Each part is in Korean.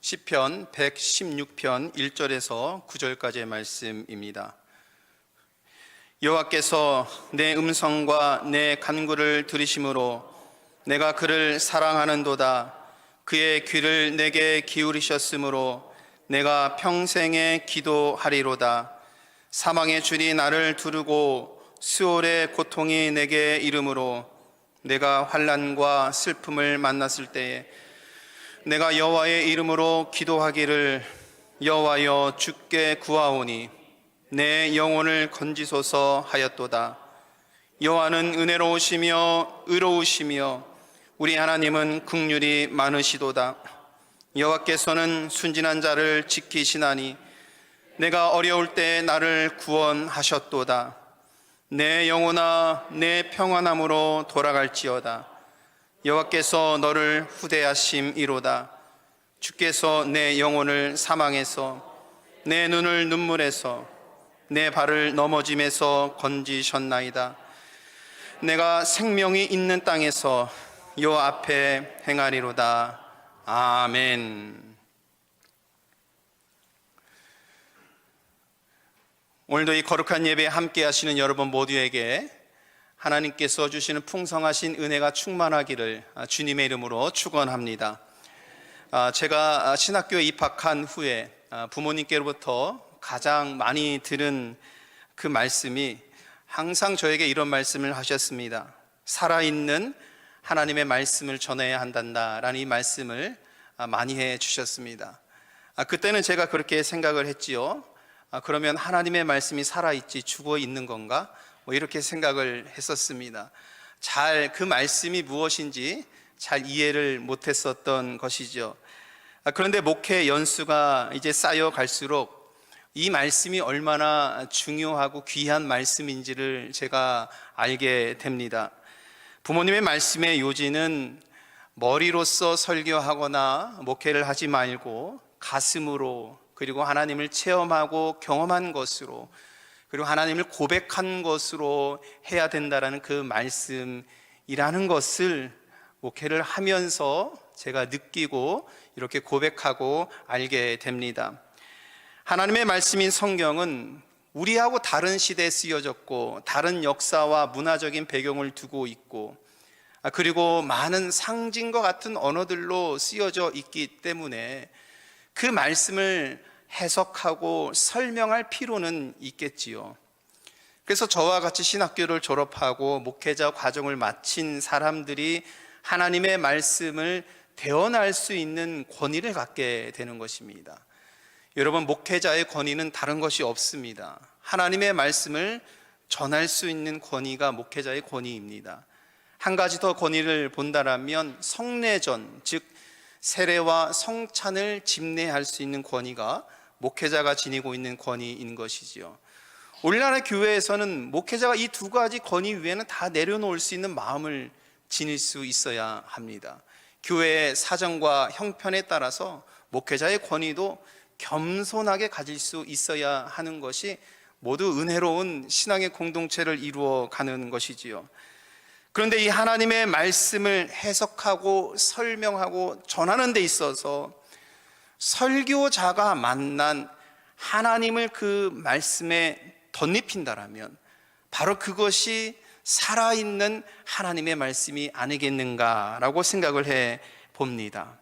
시편 116편 1절에서 9절까지의 말씀입니다. 여호와께서 내 음성과 내 간구를 들으심으로 내가 그를 사랑하는도다. 그의 귀를 내게 기울이셨으므로 내가 평생에 기도하리로다. 사망의 줄이 나를 두르고 수월의 고통이 내게 이르므로 내가 환난과 슬픔을 만났을 때에 내가 여호와의 이름으로 기도하기를 여호와여 주께 구하오니 내 영혼을 건지소서 하였도다. 여호와는 은혜로우시며 의로우시며 우리 하나님은 긍휼이 많으시도다. 여호와께서는 순진한 자를 지키시나니 내가 어려울 때 나를 구원하셨도다. 내 영혼아 내 평안함으로 돌아갈지어다. 여호와께서 너를 후대하심이로다. 주께서 내 영혼을 사망에서 내 눈을 눈물에서 내 발을 넘어짐에서 건지셨나이다. 내가 생명이 있는 땅에서 여호와 앞에 행하리로다. 아멘. 오늘도 이 거룩한 예배에 함께 하시는 여러분 모두에게 하나님께서 주시는 풍성하신 은혜가 충만하기를 주님의 이름으로 축원합니다. 제가 신학교에 입학한 후에 부모님께로부터 가장 많이 들은 그 말씀이 항상 저에게 이런 말씀을 하셨습니다. 살아있는 하나님의 말씀을 전해야 한단다라는 이 말씀을 많이 해 주셨습니다. 그때는 제가 그렇게 생각을 했지요. 그러면 하나님의 말씀이 살아있지 죽어 있는 건가? 이렇게 생각을 했었습니다. 잘 그 말씀이 무엇인지 잘 이해를 못했었던 것이죠. 그런데 목회 연수가 이제 쌓여 갈수록 이 말씀이 얼마나 중요하고 귀한 말씀인지를 제가 알게 됩니다. 부모님의 말씀의 요지는 머리로서 설교하거나 목회를 하지 말고 가슴으로, 그리고 하나님을 체험하고 경험한 것으로, 그리고 하나님을 고백한 것으로 해야 된다라는 그 말씀이라는 것을 목회를 하면서 제가 느끼고 이렇게 고백하고 알게 됩니다. 하나님의 말씀인 성경은 우리하고 다른 시대에 쓰여졌고 다른 역사와 문화적인 배경을 두고 있고, 그리고 많은 상징과 같은 언어들로 쓰여져 있기 때문에 그 말씀을 해석하고 설명할 필요는 있겠지요. 그래서 저와 같이 신학교를 졸업하고 목회자 과정을 마친 사람들이 하나님의 말씀을 대언할 수 있는 권위를 갖게 되는 것입니다. 여러분, 목회자의 권위는 다른 것이 없습니다. 하나님의 말씀을 전할 수 있는 권위가 목회자의 권위입니다. 한 가지 더 권위를 본다라면 성례전, 즉 세례와 성찬을 집례할 수 있는 권위가 목회자가 지니고 있는 권위인 것이지요. 우리나라 교회에서는 목회자가 이 두 가지 권위 위에는 다 내려놓을 수 있는 마음을 지닐 수 있어야 합니다. 교회의 사정과 형편에 따라서 목회자의 권위도 겸손하게 가질 수 있어야 하는 것이 모두 은혜로운 신앙의 공동체를 이루어가는 것이지요. 그런데 이 하나님의 말씀을 해석하고 설명하고 전하는 데 있어서 설교자가 만난 하나님을 그 말씀에 덧입힌다라면 바로 그것이 살아있는 하나님의 말씀이 아니겠는가라고 생각을 해 봅니다.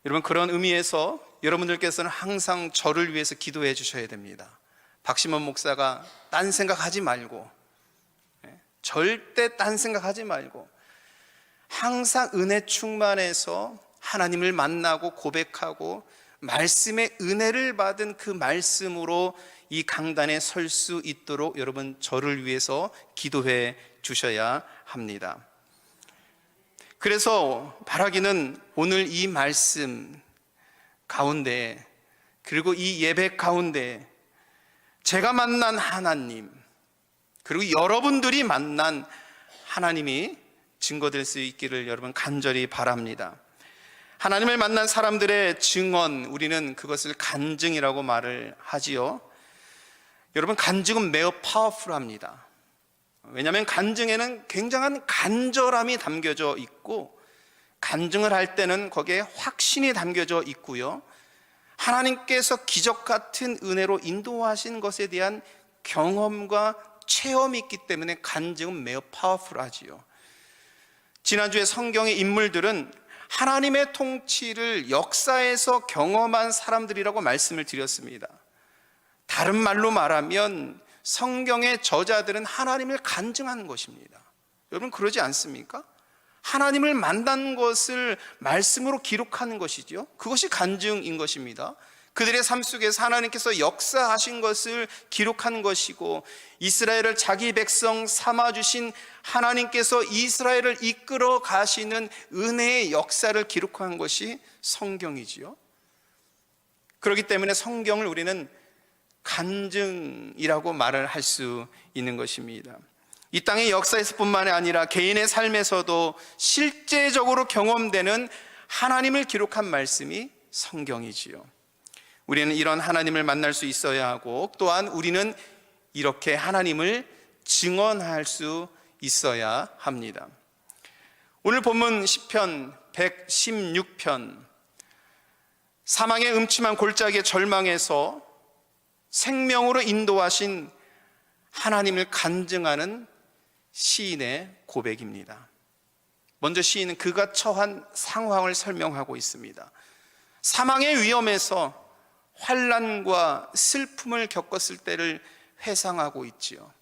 여러분, 그런 의미에서 여러분들께서는 항상 저를 위해서 기도해 주셔야 됩니다. 박시몬 목사가 딴 생각하지 말고, 절대 딴 생각하지 말고 항상 은혜 충만해서 하나님을 만나고 고백하고 말씀의 은혜를 받은 그 말씀으로 이 강단에 설 수 있도록 여러분 저를 위해서 기도해 주셔야 합니다. 그래서 바라기는 오늘 이 말씀 가운데, 그리고 이 예배 가운데 제가 만난 하나님, 그리고 여러분들이 만난 하나님이 증거될 수 있기를 여러분 간절히 바랍니다. 하나님을 만난 사람들의 증언, 우리는 그것을 간증이라고 말을 하지요. 여러분, 간증은 매우 파워풀합니다. 왜냐하면 간증에는 굉장한 간절함이 담겨져 있고, 간증을 할 때는 거기에 확신이 담겨져 있고요, 하나님께서 기적 같은 은혜로 인도하신 것에 대한 경험과 체험이 있기 때문에 간증은 매우 파워풀하지요. 지난주에 성경의 인물들은 하나님의 통치를 역사에서 경험한 사람들이라고 말씀을 드렸습니다. 다른 말로 말하면 성경의 저자들은 하나님을 간증하는 것입니다. 여러분 그러지 않습니까? 하나님을 만난 것을 말씀으로 기록하는 것이죠. 그것이 간증인 것입니다. 그들의 삶 속에서 하나님께서 역사하신 것을 기록하는 것이고, 이스라엘을 자기 백성 삼아주신 하나님께서 이스라엘을 이끌어 가시는 은혜의 역사를 기록한 것이 성경이지요. 그렇기 때문에 성경을 우리는 간증이라고 말을 할 수 있는 것입니다. 이 땅의 역사에서 뿐만이 아니라 개인의 삶에서도 실제적으로 경험되는 하나님을 기록한 말씀이 성경이지요. 우리는 이런 하나님을 만날 수 있어야 하고, 또한 우리는 이렇게 하나님을 증언할 수 있어야 합니다. 오늘 본문 시편 116편, 사망의 음침한 골짜기의 절망에서 생명으로 인도하신 하나님을 간증하는 시인의 고백입니다. 먼저 시인은 그가 처한 상황을 설명하고 있습니다. 사망의 위험에서 환난과 슬픔을 겪었을 때를 회상하고 있지요.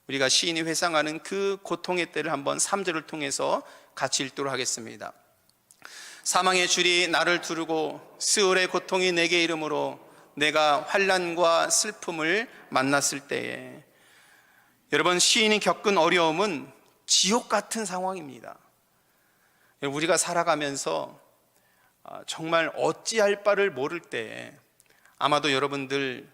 우리가 시인이 회상하는 그 고통의 때를 한번 3절을 통해서 같이 읽도록 하겠습니다. 사망의 줄이 나를 두르고 스올의 고통이 내게 이르므로 내가 환난과 슬픔을 만났을 때에. 여러분, 시인이 겪은 어려움은 지옥 같은 상황입니다. 우리가 살아가면서 정말 어찌할 바를 모를 때에, 아마도 여러분들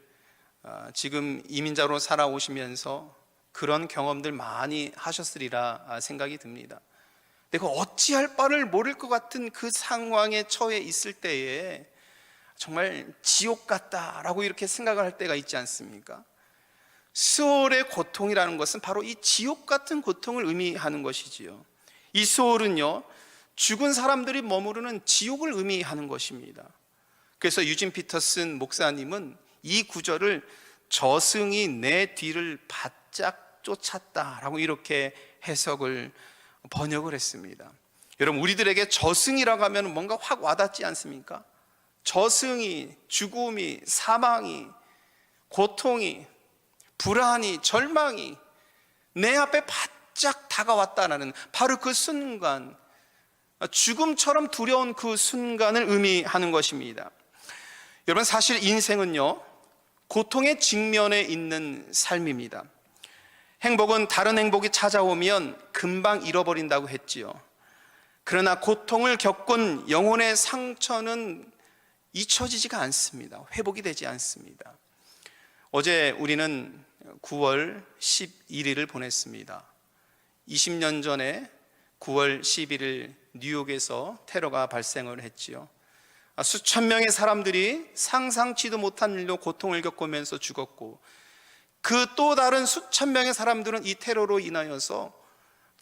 지금 이민자로 살아오시면서 그런 경험들 많이 하셨으리라 생각이 듭니다. 내가 어찌할 바를 모를 것 같은 그 상황에 처해 있을 때에 정말 지옥 같다라고 이렇게 생각을 할 때가 있지 않습니까? 스올의 고통이라는 것은 바로 이 지옥 같은 고통을 의미하는 것이지요. 이 스올은요, 죽은 사람들이 머무르는 지옥을 의미하는 것입니다. 그래서 유진 피터슨 목사님은 이 구절을 저승이 내 뒤를 바짝 쫓았다라고 이렇게 해석을 번역을 했습니다. 여러분, 우리들에게 저승이라고 하면 뭔가 확 와닿지 않습니까? 저승이, 죽음이, 사망이, 고통이, 불안이, 절망이 내 앞에 바짝 다가왔다는 바로 그 순간, 죽음처럼 두려운 그 순간을 의미하는 것입니다. 여러분, 사실 인생은요, 고통의 직면에 있는 삶입니다. 행복은 다른 행복이 찾아오면 금방 잃어버린다고 했지요. 그러나 고통을 겪은 영혼의 상처는 잊혀지지가 않습니다. 회복이 되지 않습니다. 어제 우리는 9월 11일을 보냈습니다. 20년 전에 9월 11일 뉴욕에서 테러가 발생을 했지요. 수천 명의 사람들이 상상치도 못한 일로 고통을 겪으면서 죽었고, 그 또 다른 수천 명의 사람들은 이 테러로 인하여서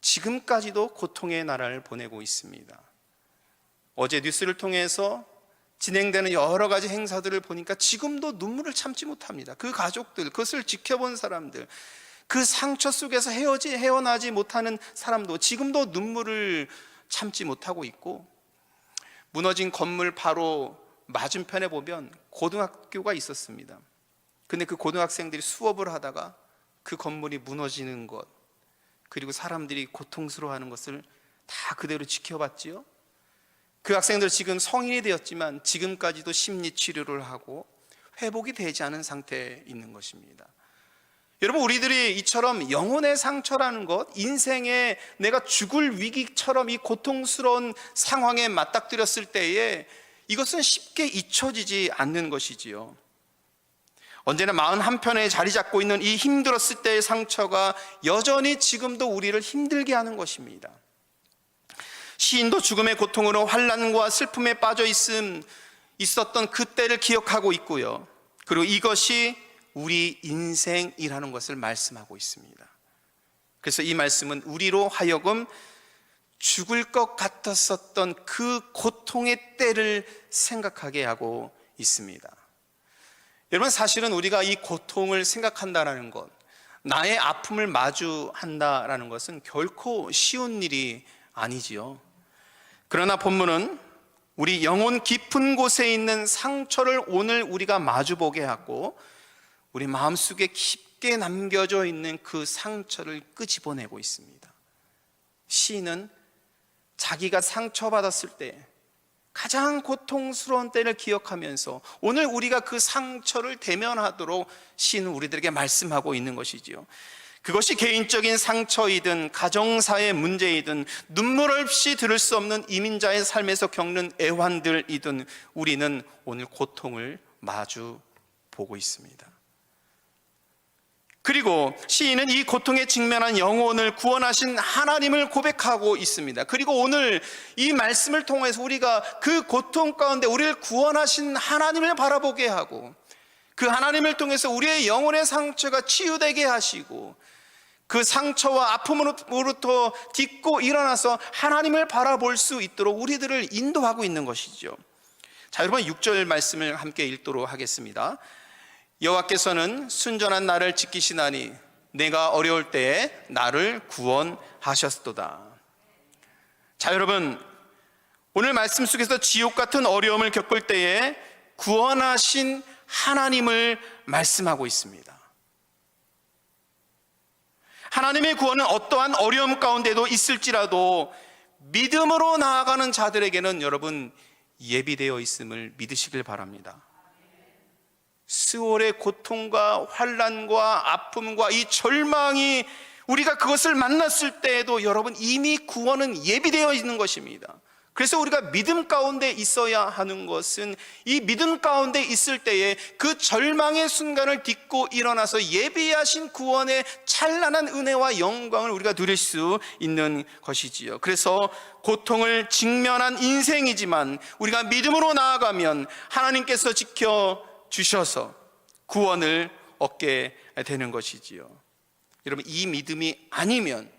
지금까지도 고통의 나라를 보내고 있습니다. 어제 뉴스를 통해서 진행되는 여러 가지 행사들을 보니까 지금도 눈물을 참지 못합니다. 그 가족들, 그것을 지켜본 사람들, 그 상처 속에서 헤어나지 못하는 사람도 지금도 눈물을 참지 못하고 있고, 무너진 건물 바로 맞은편에 보면 고등학교가 있었습니다. 근데 그 고등학생들이 수업을 하다가 그 건물이 무너지는 것, 그리고 사람들이 고통스러워하는 것을 다 그대로 지켜봤지요. 그 학생들 지금 성인이 되었지만 지금까지도 심리치료를 하고 회복이 되지 않은 상태에 있는 것입니다. 여러분, 우리들이 이처럼 영혼의 상처라는 것, 인생에 내가 죽을 위기처럼 이 고통스러운 상황에 맞닥뜨렸을 때에 이것은 쉽게 잊혀지지 않는 것이지요. 언제나 마음 한편에 자리 잡고 있는 이 힘들었을 때의 상처가 여전히 지금도 우리를 힘들게 하는 것입니다. 시인도 죽음의 고통으로 환난과 슬픔에 빠져 있었던 그때를 기억하고 있고요. 그리고 이것이 우리 인생이라는 것을 말씀하고 있습니다. 그래서 이 말씀은 우리로 하여금 죽을 것 같았었던 그 고통의 때를 생각하게 하고 있습니다. 여러분, 사실은 우리가 이 고통을 생각한다는 것, 나의 아픔을 마주한다라는 것은 결코 쉬운 일이 아니지요. 그러나 본문은 우리 영혼 깊은 곳에 있는 상처를 오늘 우리가 마주보게 하고 우리 마음속에 깊게 남겨져 있는 그 상처를 끄집어내고 있습니다. 시인은 자기가 상처받았을 때 가장 고통스러운 때를 기억하면서 오늘 우리가 그 상처를 대면하도록 시인은 우리들에게 말씀하고 있는 것이지요. 그것이 개인적인 상처이든 가정사의 문제이든 눈물 없이 들을 수 없는 이민자의 삶에서 겪는 애환들이든 우리는 오늘 고통을 마주 보고 있습니다. 그리고 시인은 이 고통에 직면한 영혼을 구원하신 하나님을 고백하고 있습니다. 그리고 오늘 이 말씀을 통해서 우리가 그 고통 가운데 우리를 구원하신 하나님을 바라보게 하고 그 하나님을 통해서 우리의 영혼의 상처가 치유되게 하시고 그 상처와 아픔으로부터 딛고 일어나서 하나님을 바라볼 수 있도록 우리들을 인도하고 있는 것이죠. 자, 여러분 6절 말씀을 함께 읽도록 하겠습니다. 여호와께서는 순전한 나를 지키시나니 내가 어려울 때에 나를 구원하셨도다. 자, 여러분, 오늘 말씀 속에서 지옥 같은 어려움을 겪을 때에 구원하신 하나님을 말씀하고 있습니다. 하나님의 구원은 어떠한 어려움 가운데도 있을지라도 믿음으로 나아가는 자들에게는 여러분 예비되어 있음을 믿으시길 바랍니다. 스올의 고통과 환난과 아픔과 이 절망이 우리가 그것을 만났을 때에도 여러분 이미 구원은 예비되어 있는 것입니다. 그래서 우리가 믿음 가운데 있어야 하는 것은 이 믿음 가운데 있을 때에 그 절망의 순간을 딛고 일어나서 예비하신 구원의 찬란한 은혜와 영광을 우리가 누릴 수 있는 것이지요. 그래서 고통을 직면한 인생이지만 우리가 믿음으로 나아가면 하나님께서 지켜주셔서 구원을 얻게 되는 것이지요. 여러분, 이 믿음이 아니면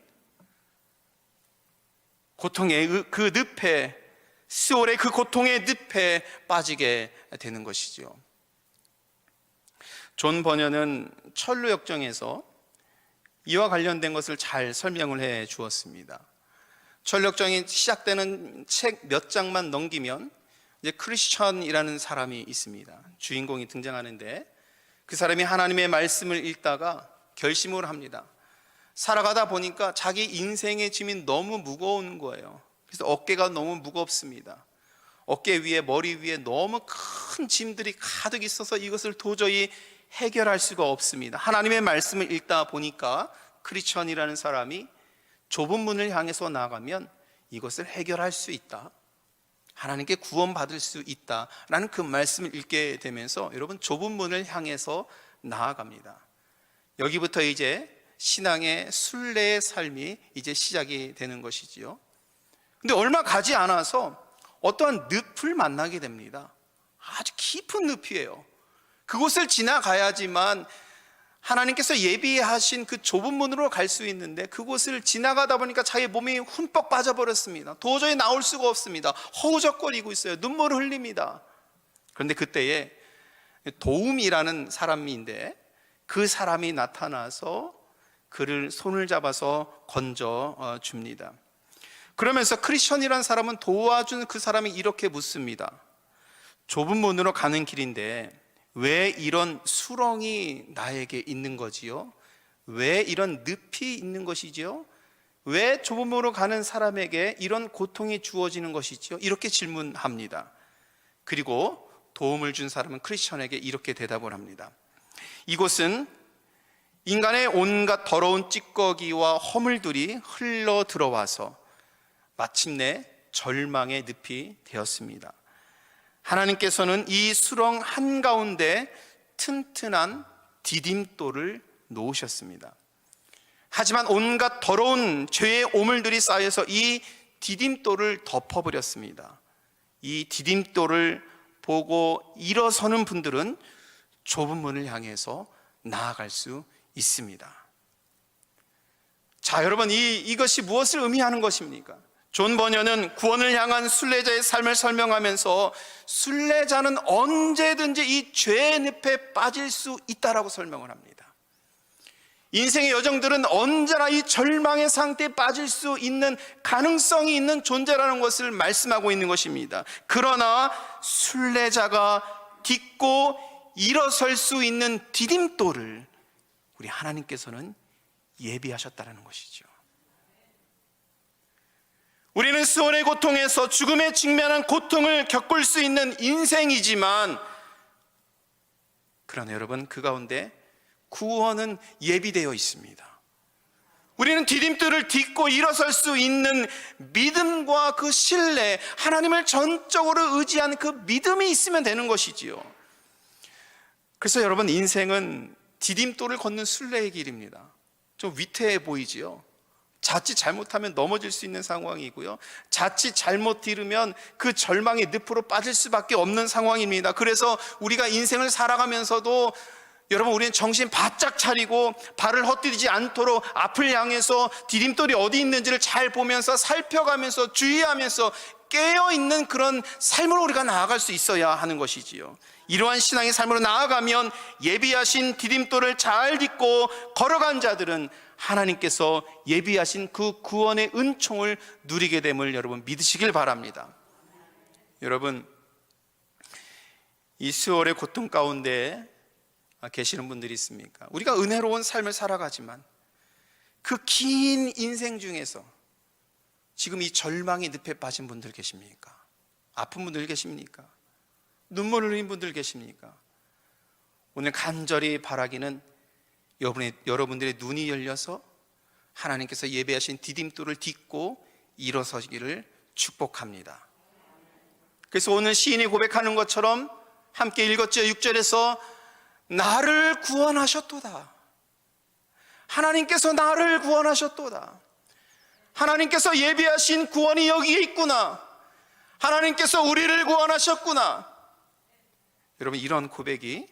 고통의 그 늪에, 스올의 그 고통의 늪에 빠지게 되는 것이죠. 존 버녀는 철로 역정에서 이와 관련된 것을 잘 설명을 해 주었습니다. 철로 역정이 시작되는 책 몇 장만 넘기면 이제 크리스천이라는 사람이 있습니다. 주인공이 등장하는데 그 사람이 하나님의 말씀을 읽다가 결심을 합니다. 살아가다 보니까 자기 인생의 짐이 너무 무거운 거예요. 그래서 어깨가 너무 무겁습니다. 어깨 위에, 머리 위에 너무 큰 짐들이 가득 있어서 이것을 도저히 해결할 수가 없습니다. 하나님의 말씀을 읽다 보니까 크리스천이라는 사람이 좁은 문을 향해서 나가면 이것을 해결할 수 있다, 하나님께 구원받을 수 있다라는 그 말씀을 읽게 되면서 여러분 좁은 문을 향해서 나아갑니다. 여기부터 이제 신앙의 순례의 삶이 이제 시작이 되는 것이지요. 근데 얼마 가지 않아서 어떠한 늪을 만나게 됩니다. 아주 깊은 늪이에요. 그곳을 지나가야지만 하나님께서 예비하신 그 좁은 문으로 갈 수 있는데 그곳을 지나가다 보니까 자기 몸이 흠뻑 빠져버렸습니다. 도저히 나올 수가 없습니다. 허우적거리고 있어요. 눈물을 흘립니다. 그런데 그때에 도움이라는 사람인데 그 사람이 나타나서 그를 손을 잡아서 건져 줍니다. 그러면서 크리스천이라는 사람은 도와준 그 사람이 이렇게 묻습니다. 좁은 문으로 가는 길인데 왜 이런 수렁이 나에게 있는 거지요? 왜 이런 늪이 있는 것이지요? 왜 좁은 문으로 가는 사람에게 이런 고통이 주어지는 것이지요? 이렇게 질문합니다. 그리고 도움을 준 사람은 크리스천에게 이렇게 대답을 합니다. 이곳은 인간의 온갖 더러운 찌꺼기와 허물들이 흘러 들어와서 마침내 절망의 늪이 되었습니다. 하나님께서는 이 수렁 한가운데 튼튼한 디딤돌을 놓으셨습니다. 하지만 온갖 더러운 죄의 오물들이 쌓여서 이 디딤돌을 덮어버렸습니다. 이 디딤돌을 보고 일어서는 분들은 좁은 문을 향해서 나아갈 수 있습니다. 자, 여러분, 이것이 무엇을 의미하는 것입니까? 존 버녀는 구원을 향한 순례자의 삶을 설명하면서 순례자는 언제든지 이 죄의 늪에 빠질 수 있다라고 설명을 합니다. 인생의 여정들은 언제나 이 절망의 상태에 빠질 수 있는 가능성이 있는 존재라는 것을 말씀하고 있는 것입니다. 그러나 순례자가 딛고 일어설 수 있는 디딤돌을 우리 하나님께서는 예비하셨다는 것이죠. 우리는 수원의 고통에서 죽음에 직면한 고통을 겪을 수 있는 인생이지만, 그러나 여러분, 그 가운데 구원은 예비되어 있습니다. 우리는 디딤돌을 딛고 일어설 수 있는 믿음과 그 신뢰, 하나님을 전적으로 의지하는 그 믿음이 있으면 되는 것이지요. 그래서 여러분, 인생은 디딤돌을 걷는 순례의 길입니다. 좀 위태해 보이지요. 자칫 잘못하면 넘어질 수 있는 상황이고요, 자칫 잘못 들으면 그 절망의 늪으로 빠질 수밖에 없는 상황입니다. 그래서 우리가 인생을 살아가면서도 여러분, 우리는 정신 바짝 차리고 발을 헛디디지 않도록 앞을 향해서 디딤돌이 어디 있는지를 잘 보면서 살펴가면서 주의하면서 깨어있는 그런 삶으로 우리가 나아갈 수 있어야 하는 것이지요. 이러한 신앙의 삶으로 나아가면 예비하신 디딤돌을 잘 딛고 걸어간 자들은 하나님께서 예비하신 그 구원의 은총을 누리게 됨을 여러분 믿으시길 바랍니다. 여러분, 이 수월의 고통 가운데 계시는 분들이 있습니까? 우리가 은혜로운 삶을 살아가지만 그 긴 인생 중에서 지금 이 절망의 늪에 빠진 분들 계십니까? 아픈 분들 계십니까? 눈물을 흘린 분들 계십니까? 오늘 간절히 바라기는 여러분들의 눈이 열려서 하나님께서 예배하신 디딤돌을 딛고 일어서기를 축복합니다. 그래서 오늘 시인이 고백하는 것처럼 함께 읽었죠. 6절에서 나를 구원하셨도다. 하나님께서 나를 구원하셨도다. 하나님께서 예비하신 구원이 여기에 있구나. 하나님께서 우리를 구원하셨구나. 여러분, 이런 고백이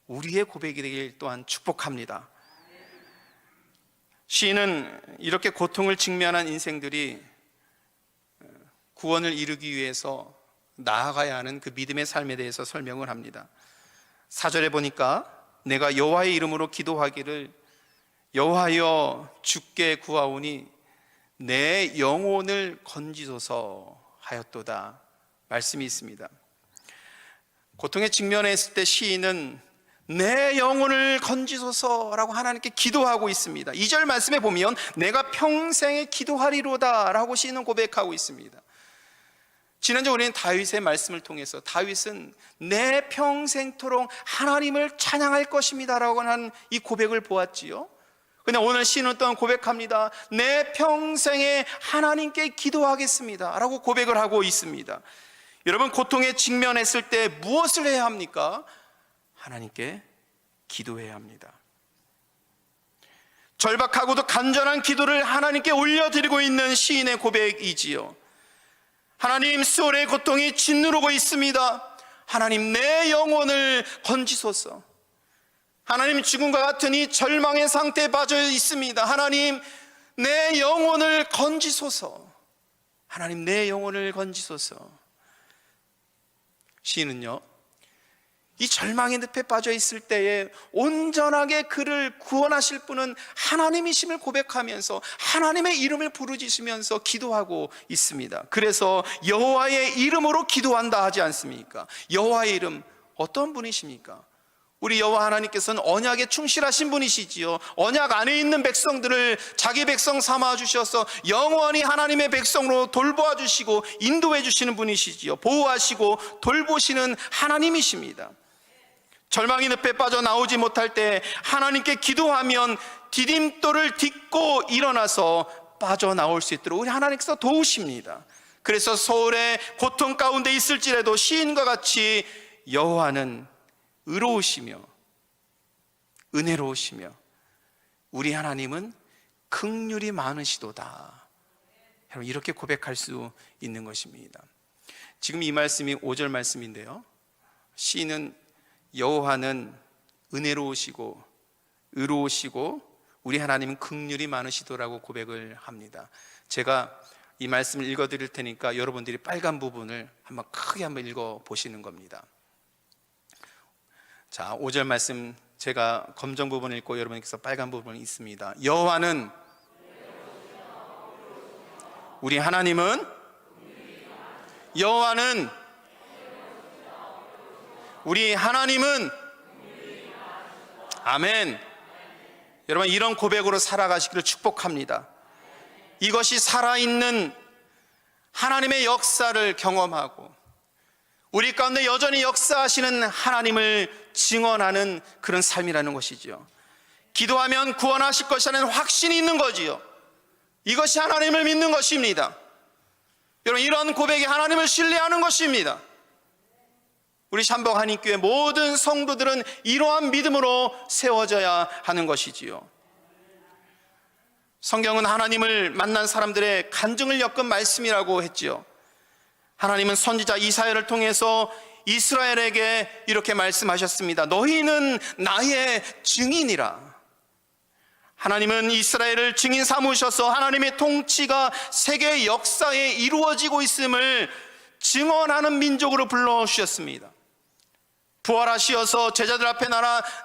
우리의 고백이 되길 또한 축복합니다. 시인은 이렇게 고통을 직면한 인생들이 구원을 이루기 위해서 나아가야 하는 그 믿음의 삶에 대해서 설명을 합니다. 4절에 보니까 내가 여호와의 이름으로 기도하기를 여호와여 주께 구하오니 내 영혼을 건지소서 하였도다 말씀이 있습니다. 고통에 직면했을 때 시인은 내 영혼을 건지소서라고 하나님께 기도하고 있습니다. 2절 말씀에 보면 내가 평생에 기도하리로다 라고 시인은 고백하고 있습니다. 지난주 우리는 다윗의 말씀을 통해서 다윗은 내 평생토록 하나님을 찬양할 것입니다 라고 하는 이 고백을 보았지요. 근데 오늘 시인은 또한 고백합니다. 내 평생에 하나님께 기도하겠습니다 라고 고백을 하고 있습니다. 여러분, 고통에 직면했을 때 무엇을 해야 합니까? 하나님께 기도해야 합니다. 절박하고도 간절한 기도를 하나님께 올려드리고 있는 시인의 고백이지요. 하나님, 수월의 고통이 짓누르고 있습니다. 하나님, 내 영혼을 건지소서. 하나님, 죽음과 같은 이 절망의 상태에 빠져 있습니다. 하나님, 내 영혼을 건지소서. 하나님, 내 영혼을 건지소서. 시인은요, 이 절망의 늪에 빠져 있을 때에 온전하게 그를 구원하실 분은 하나님이심을 고백하면서 하나님의 이름을 부르짖으면서 기도하고 있습니다. 그래서 여호와의 이름으로 기도한다 하지 않습니까? 여호와의 이름, 어떤 분이십니까? 우리 여호와 하나님께서는 언약에 충실하신 분이시지요. 언약 안에 있는 백성들을 자기 백성 삼아 주셔서 영원히 하나님의 백성으로 돌보아 주시고 인도해 주시는 분이시지요. 보호하시고 돌보시는 하나님이십니다. 절망의 늪에 빠져나오지 못할 때 하나님께 기도하면 디딤돌을 딛고 일어나서 빠져나올 수 있도록 우리 하나님께서 도우십니다. 그래서 서울의 고통 가운데 있을지라도 시인과 같이 여호와는 의로우시며 은혜로우시며 우리 하나님은 긍휼이 많으시도다. 여러분, 이렇게 고백할 수 있는 것입니다. 지금 이 말씀이 5절 말씀인데요, 시인은 여호와는 은혜로우시고 의로우시고 우리 하나님은 긍휼이 많으시도라고 고백을 합니다. 제가 이 말씀을 읽어 드릴 테니까 여러분들이 빨간 부분을 크게 한번 읽어 보시는 겁니다. 자, 5절 말씀 제가 검정 부분을 읽고 여러분께서 빨간 부분이 있습니다. 여호와는 우리 하나님은 여호와는 우리 하나님은 아멘. 여러분, 이런 고백으로 살아가시기를 축복합니다. 이것이 살아있는 하나님의 역사를 경험하고 우리 가운데 여전히 역사하시는 하나님을 증언하는 그런 삶이라는 것이죠. 기도하면 구원하실 것이라는 확신이 있는 거지요. 이것이 하나님을 믿는 것입니다. 여러분, 이런 고백이 하나님을 신뢰하는 것입니다. 우리 샴복 한인교회 모든 성도들은 이러한 믿음으로 세워져야 하는 것이지요. 성경은 하나님을 만난 사람들의 간증을 엮은 말씀이라고 했지요. 하나님은 선지자 이사야를 통해서 이스라엘에게 이렇게 말씀하셨습니다. 너희는 나의 증인이라. 하나님은 이스라엘을 증인 삼으셔서 하나님의 통치가 세계 역사에 이루어지고 있음을 증언하는 민족으로 불러주셨습니다. 부활하시어서 제자들 앞에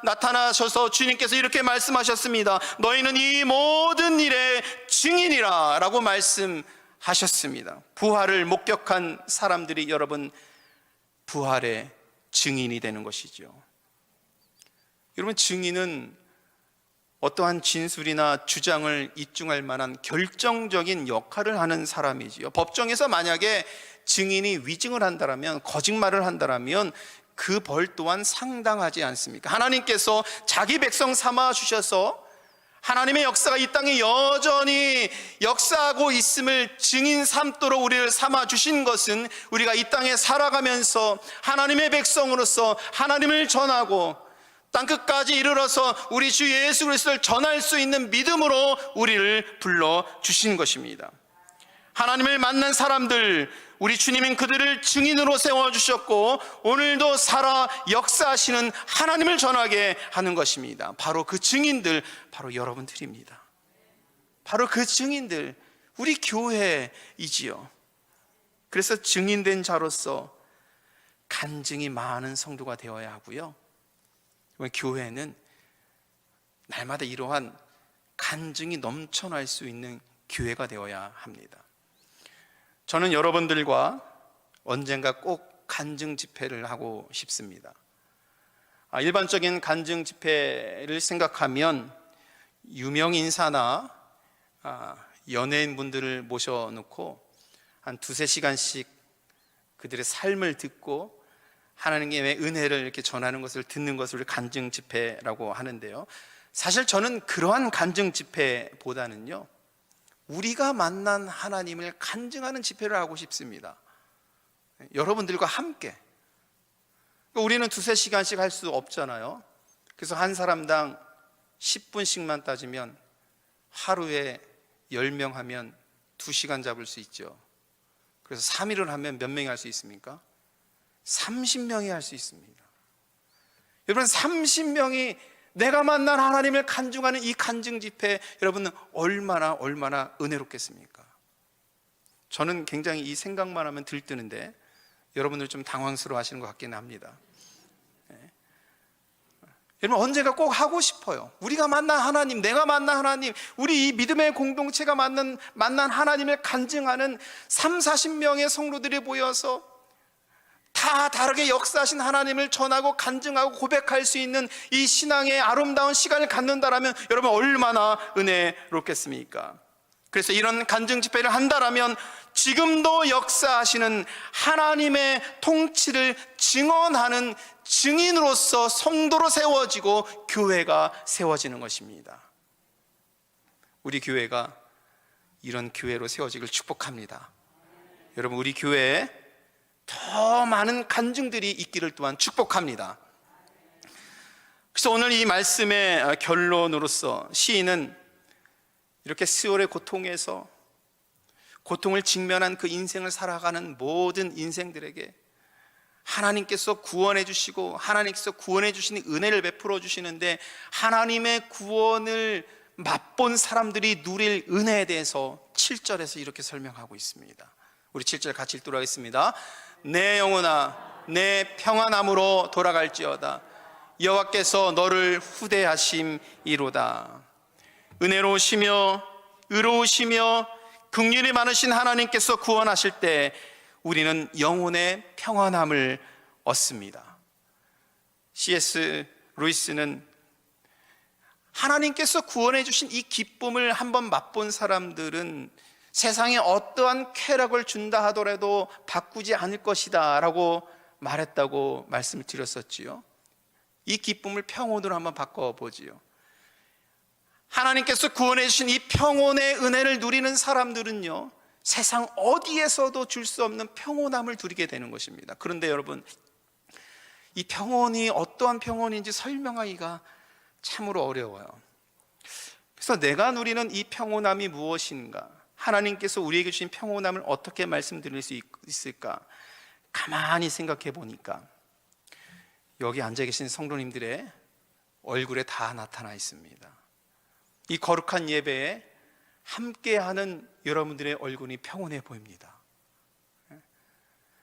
나타나셔서 주님께서 이렇게 말씀하셨습니다. 너희는 이 모든 일의 증인이라 라고 말씀하셨습니다. 부활을 목격한 사람들이 여러분 부활의 증인이 되는 것이죠. 여러분, 증인은 어떠한 진술이나 주장을 입증할 만한 결정적인 역할을 하는 사람이지요. 법정에서 만약에 증인이 위증을 한다면, 거짓말을 한다면 그 벌 또한 상당하지 않습니까? 하나님께서 자기 백성 삼아 주셔서 하나님의 역사가 이 땅에 여전히 역사하고 있음을 증인 삼도록 우리를 삼아 주신 것은 우리가 이 땅에 살아가면서 하나님의 백성으로서 하나님을 전하고 땅끝까지 이르러서 우리 주 예수 그리스도를 전할 수 있는 믿음으로 우리를 불러주신 것입니다. 하나님을 만난 사람들, 우리 주님은 그들을 증인으로 세워주셨고 오늘도 살아 역사하시는 하나님을 전하게 하는 것입니다. 바로 그 증인들, 바로 여러분들입니다. 바로 그 증인들, 우리 교회이지요. 그래서 증인된 자로서 간증이 많은 성도가 되어야 하고요, 교회는 날마다 이러한 간증이 넘쳐날 수 있는 교회가 되어야 합니다. 저는 여러분들과 언젠가 꼭 간증 집회를 하고 싶습니다. 일반적인 간증 집회를 생각하면 유명 인사나 연예인분들을 모셔놓고 한 2-3시간씩 그들의 삶을 듣고 하나님의 은혜를 이렇게 전하는 것을 듣는 것을 간증 집회라고 하는데요, 사실 저는 그러한 간증 집회보다는요, 우리가 만난 하나님을 간증하는 집회를 하고 싶습니다. 여러분들과 함께. 우리는 2-3시간씩 할 수 없잖아요. 그래서 한 사람당 10분씩만 따지면 하루에 10명 하면 2시간 잡을 수 있죠. 그래서 3일을 하면 몇 명이 할 수 있습니까? 30명이 할 수 있습니다. 여러분, 30명이 내가 만난 하나님을 간증하는 이 간증 집회, 여러분은 얼마나 은혜롭겠습니까? 저는 굉장히 이 생각만 하면 들뜨는데 여러분들 좀 당황스러워 하시는 것 같긴 합니다. 여러분, 언제가 꼭 하고 싶어요. 우리가 만난 하나님, 내가 만난 하나님, 우리 이 믿음의 공동체가 만난 하나님을 간증하는 30-40명의 성도들이 모여서 다 다르게 역사하신 하나님을 전하고 간증하고 고백할 수 있는 이 신앙의 아름다운 시간을 갖는다라면 여러분 얼마나 은혜롭겠습니까? 그래서 이런 간증 집회를 한다라면 지금도 역사하시는 하나님의 통치를 증언하는 증인으로서 성도로 세워지고 교회가 세워지는 것입니다. 우리 교회가 이런 교회로 세워지길 축복합니다. 여러분, 우리 교회에 더 많은 간증들이 있기를 또한 축복합니다. 그래서 오늘 이 말씀의 결론으로서 시인은 이렇게 스올의 고통에서 고통을 직면한 그 인생을 살아가는 모든 인생들에게 하나님께서 구원해 주시고 하나님께서 구원해 주시는 은혜를 베풀어 주시는데 하나님의 구원을 맛본 사람들이 누릴 은혜에 대해서 7절에서 이렇게 설명하고 있습니다. 우리 7절 같이 읽도록 하겠습니다. 내 영혼아 내 평안함으로 돌아갈지어다. 여호와께서 너를 후대하심이로다. 은혜로우시며 의로우시며 긍휼이 많으신 하나님께서 구원하실 때 우리는 영혼의 평안함을 얻습니다. C.S. 루이스는 하나님께서 구원해 주신 이 기쁨을 한번 맛본 사람들은 세상에 어떠한 쾌락을 준다 하더라도 바꾸지 않을 것이다 라고 말했다고 말씀을 드렸었지요. 이 기쁨을 평온으로 한번 바꿔보지요. 하나님께서 구원해 주신 이 평온의 은혜를 누리는 사람들은요, 세상 어디에서도 줄 수 없는 평온함을 누리게 되는 것입니다. 그런데 여러분, 이 평온이 어떠한 평온인지 설명하기가 참으로 어려워요. 그래서 내가 누리는 이 평온함이 무엇인가, 하나님께서 우리에게 주신 평온함을 어떻게 말씀드릴 수 있을까, 가만히 생각해 보니까 여기 앉아 계신 성도님들의 얼굴에 다 나타나 있습니다. 이 거룩한 예배에 함께하는 여러분들의 얼굴이 평온해 보입니다.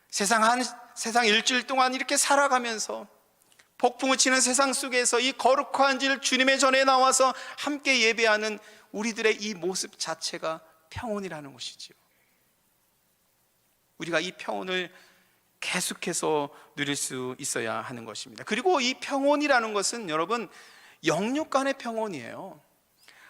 세상 일주일 동안 이렇게 살아가면서 폭풍을 치는 세상 속에서 이 거룩한 주님의 전에 나와서 함께 예배하는 우리들의 이 모습 자체가 평온이라는 것이지요. 우리가 이 평온을 계속해서 누릴 수 있어야 하는 것입니다. 그리고 이 평온이라는 것은 여러분, 영육 간의 평온이에요.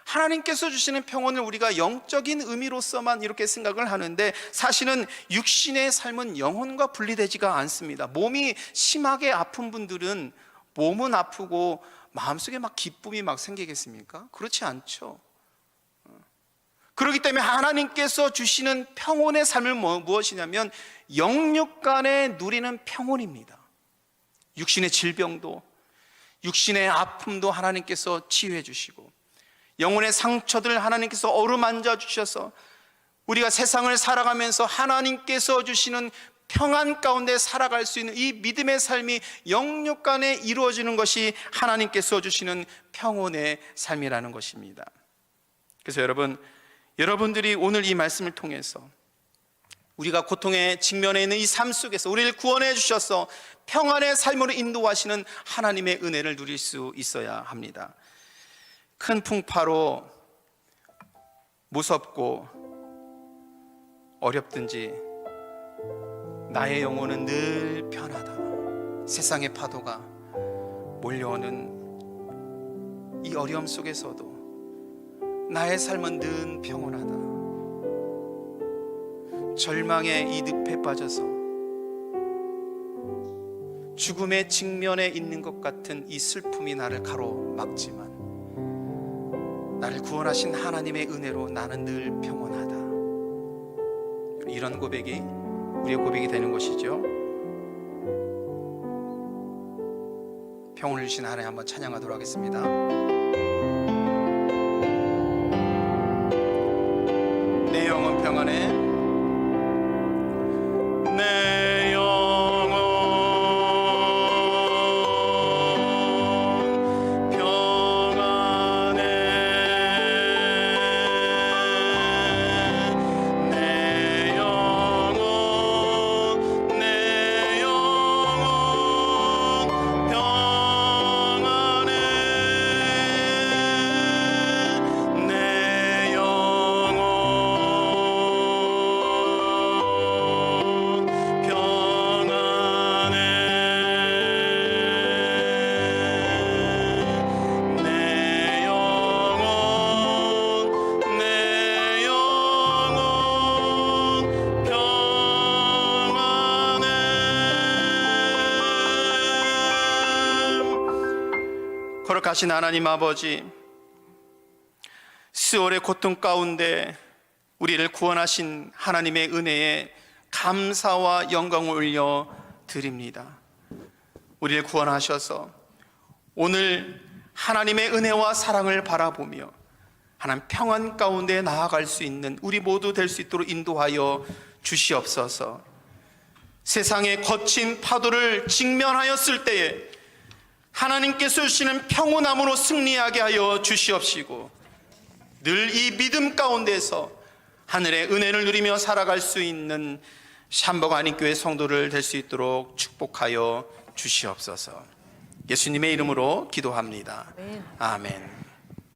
하나님께서 주시는 평온을 우리가 영적인 의미로서만 이렇게 생각을 하는데, 사실은 육신의 삶은 영혼과 분리되지가 않습니다. 몸이 심하게 아픈 분들은 몸은 아프고 마음속에 막 기쁨이 막 생기겠습니까? 그렇지 않죠. 그렇기 때문에 하나님께서 주시는 평온의 삶은 무엇이냐면 영육 간에 누리는 평온입니다. 육신의 질병도, 육신의 아픔도 하나님께서 치유해 주시고, 영혼의 상처들을 하나님께서 어루만져 주셔서 우리가 세상을 살아가면서 하나님께서 주시는 평안 가운데 살아갈 수 있는 이 믿음의 삶이 영육 간에 이루어지는 것이 하나님께서 주시는 평온의 삶이라는 것입니다. 그래서 여러분들이 오늘 이 말씀을 통해서 우리가 고통에 직면해 있는 이 삶 속에서 우리를 구원해 주셔서 평안의 삶으로 인도하시는 하나님의 은혜를 누릴 수 있어야 합니다. 큰 풍파로 무섭고 어렵든지 나의 영혼은 늘 편하다. 세상의 파도가 몰려오는 이 어려움 속에서도 나의 삶은 늘 평온하다. 절망의 이 늪에 빠져서 죽음의 직면에 있는 것 같은 이 슬픔이 나를 가로막지만 나를 구원하신 하나님의 은혜로 나는 늘 평온하다. 이런 고백이 우리의 고백이 되는 것이죠. 평온을 주신 하나님 한번 찬양하도록 하겠습니다. 내 영혼 평안해. 내 영혼 평안해. 내 영혼 평안해. 내 영혼 거룩하신 하나님 아버지, 스월의 고통 가운데 우리를 구원하신 하나님의 은혜에 감사와 영광을 올려 드립니다. 우리를 구원하셔서 오늘 하나님의 은혜와 사랑을 바라보며 하나님 평안 가운데 나아갈 수 있는 우리 모두 될 수 있도록 인도하여 주시옵소서. 세상의 거친 파도를 직면하였을 때에 하나님께서 주시는 평온함으로 승리하게 하여 주시옵시고, 늘 이 믿음 가운데서 하늘의 은혜를 누리며 살아갈 수 있는 샴버거 한인교회 성도를 될 수 있도록 축복하여 주시옵소서. 예수님의 이름으로 기도합니다. 아멘.